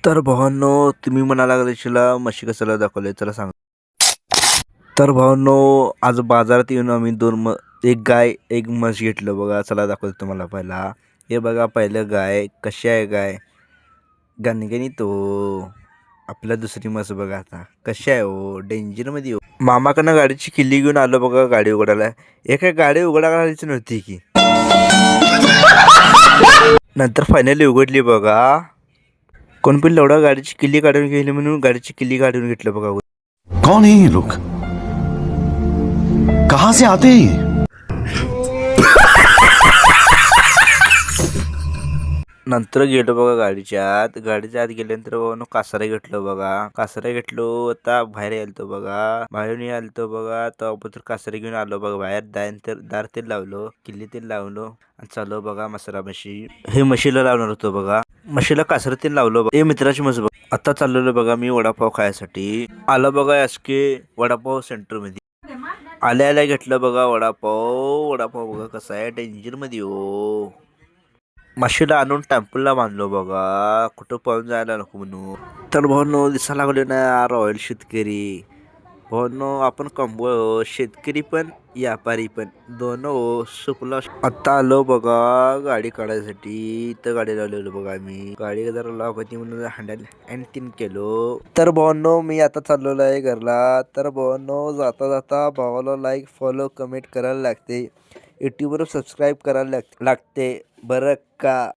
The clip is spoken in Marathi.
तर भावांनो, तुम्ही म्हणायला लागले म्हशी कशाला दाखवले चला सांग. तर भावांनो, आज बाजारात येऊन आम्ही एक गाय एक म्हस घेतलं बघा. चला दाखवतो तुम्हाला. पहिला हे बघा, पहिलं गाय कशी आहे. गाय गणगणित हो. आपल्या दुसरी म्हस बघा आता कशी आहे हो, डेंजरमध्ये हो. मामाकडनं गाडीची किल्ली घेऊन आलो बघा गाडी उघडायला. एका गाडी उघडायची नव्हती की नंतर फायनली उघडली बघा. कोण पण लवडा गाडीची किल्ली काढून गेली म्हणून गाडीची किल्ली काढून घेतलं बघा. कौन है ये लोग? कहां से आते हैं ये? नंतर गेलो बघा गाडीच्या आत गेल्यानंतर बघा कासरा घेतलं बघा. कासरा घेतलो. आता बाहेर यालतो बघा. बाहेरून यालतो बघा. तर कासरे घेऊन आलो बघा बाहेर. दार तेल लावलो, किल्ली तेल लावलो आणि चाललो बघा म्हशी. हे म्हशीला लावणार होतो बघा. म्हशीला कासरा तेल लावलो बघा. हे मित्राची म्हस बघा. आता चाललेलो बघा मी वडापाव खायसाठी. आलो बघा SK वडापाव सेंटर मध्ये. आल्या घेतलं बघा वडापाव बघा कसा आहे, डेंजर मध्ये हो. म्हशीला आणून टेम्पलला बांधलो बघा. कुठं पळून जायला नको म्हणून. तर भाऊनो, दिसायला लागले ना रॉयल शेतकरी. भाऊनो, आपण कमवू हो, शेतकरी पण व्यापारी पण दोन हो. सुपला आता आलो बघा गाडी काढायसाठी. तर गाडी लावलेलो बघा. मी गाडी जरा लॉक होती म्हणून हँडल अँड तीन केलो. तर भाऊनो, मी आता चाललेलो आहे घरला. तर भाऊनो, जाता जाता भावाला लाईक फॉलो कमेंट करायला लागते. यूट्यूबवर सबस्क्राईब करायला लागते बरं का.